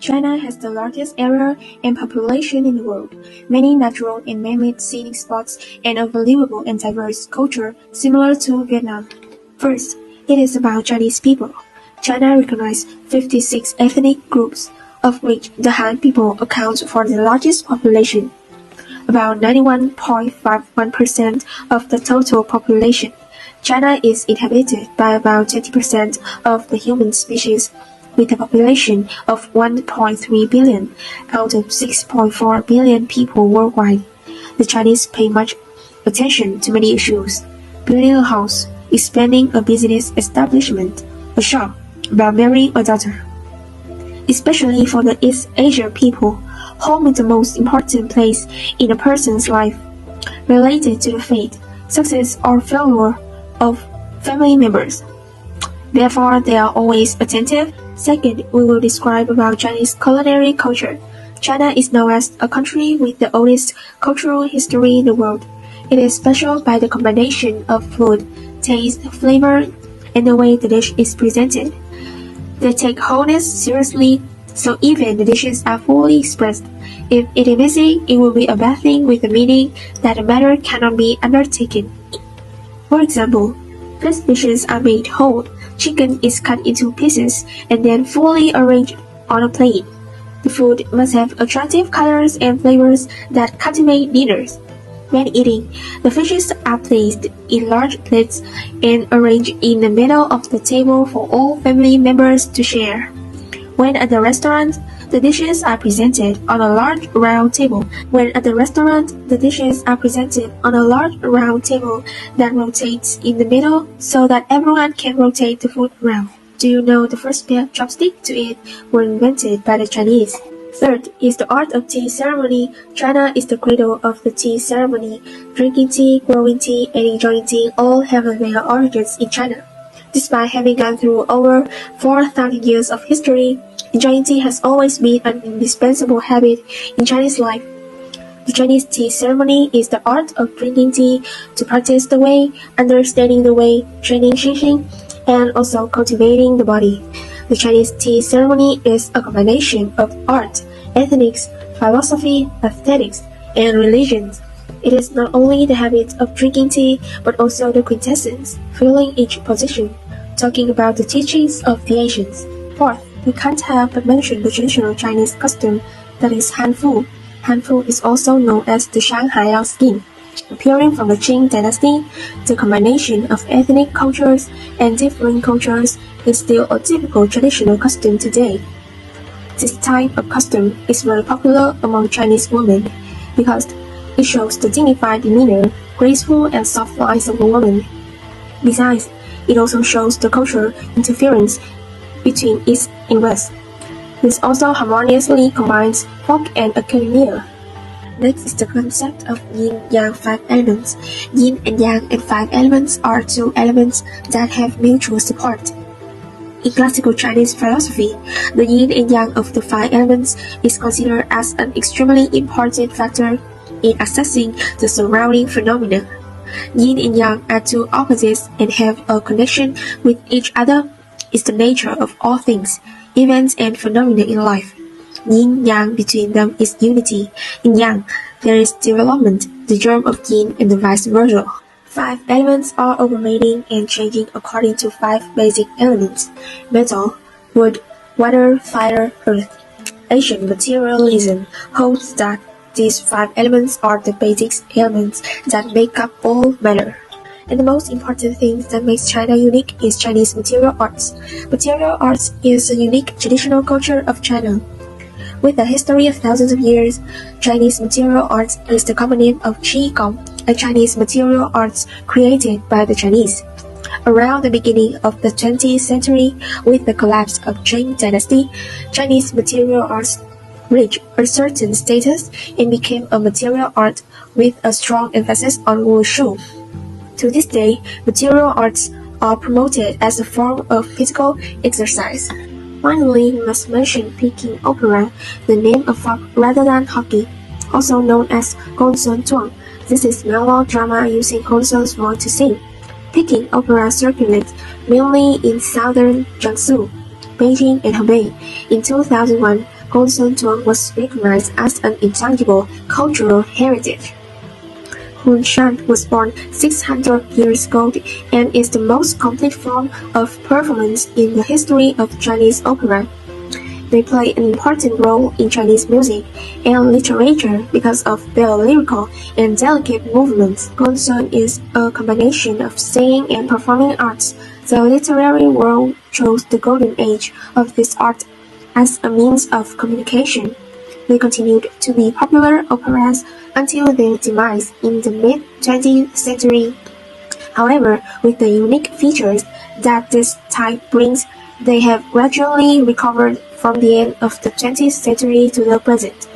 China has the largest area and population in the world, many natural and man-made scenic spots, and a valuable and diverse culture similar to Vietnam. First, it is about Chinese people. China recognizes 56 ethnic groups, of which the Han people account for the largest population, about 91.51% of the total population. China is inhabited by about 20% of the human species, with a population of 1.3 billion out of 6.4 billion people worldwide. The Chinese pay much attention to many issues: building a house, expanding a business establishment, a shop, about marrying a daughter. Especially for the East Asian people, home is the most important place in a person's life, related to the fate, success, or failure of family members. Therefore, they are always attentive. Second, we will describe about Chinese culinary culture. China is known as a country with the oldest cultural history in the world. It is special by the combination of food, taste, flavor, and the way the dish is presented. They take wholeness seriously, so even the dishes are fully expressed. If it is missing, it will be a bad thing with the meaning that the matter cannot be undertaken. For example, fish dishes are made whole. Chicken is cut into pieces and then fully arranged on a plate. The food must have attractive colors and flavors that captivate dinners. When eating, the fishes are placed in large plates and arranged in the middle of the table for all family members to share. When at the restaurant, the dishes are presented on a large round table. that rotates in the middle so that everyone can rotate the food around. Do you know the first pair of chopsticks to eat were invented by the Chinese? Third is the art of tea ceremony. China is the cradle of the tea ceremony. Drinking tea, growing tea, and enjoying tea all have their origins in China. Despite having gone through over 4,000 years of history, enjoying tea has always been an indispensable habit in Chinese life. The Chinese tea ceremony is the art of drinking tea to practice the way, understanding the way, training Xingxing, and also cultivating the body. The Chinese tea ceremony is a combination of art, ethics, philosophy, aesthetics, and religion. It is not only the habit of drinking tea, but also the quintessence, filling each position, talking about the teachings of the ancients. Fourth, we can't help but mention the traditional Chinese custom that is hanfu. Hanfu is also known as the Shanghai skin. Appearing from the Qing dynasty, the combination of ethnic cultures and different cultures is still a typical traditional custom today. This type of custom is very popular among Chinese women because it shows the dignified demeanor, graceful and soft lines of a woman. Besides, it also shows the cultural interference between East and West. This also harmoniously combines folk and academia. Next is the concept of yin-yang 5 elements. Yin and yang and 5 elements are two elements that have mutual support. In classical Chinese philosophy, the yin and yang of the 5 elements is considered as an extremely important factor in assessing the surrounding phenomena. Yin and yang are two opposites and have a connection with each other. Is the nature of all things, events and phenomena in life. Yin-yang between them is unity. In yang, there is development, the germ of yin and the vice versa. 5 elements are operating and changing according to 5 basic elements: metal, wood, water, fire, earth. Asian materialism holds that these 5 elements are the basic elements that make up all matter. And the most important thing that makes China unique is Chinese material arts. Material arts is a unique traditional culture of China. With a history of thousands of years, Chinese material arts is the common name of Qigong, a Chinese material arts created by the Chinese. Around the beginning of the 20th century, with the collapse of Qing dynasty, Chinese material arts reached a certain status and became a material art with a strong emphasis on wushu. To this day, material arts are promoted as a form of physical exercise. Finally, we must mention Peking opera, the name of folk rather than hockey, also known as Gongsun Tuang. This is memoir drama using Gongsun's voice to sing. Peking opera circulates mainly in southern Jiangsu, Beijing, and Hebei. In 2001, Gongsun was recognized as an intangible cultural heritage. Hunshan was born 600 years ago and is the most complete form of performance in the history of Chinese opera. They play an important role in Chinese music and literature because of their lyrical and delicate movements. Gongsun is a combination of singing and performing arts. The literary world chose the golden age of this art as a means of communication. They continued to be popular operas until their demise in the mid-20th century. However, with the unique features that this type brings, they have gradually recovered from the end of the 20th century to the present.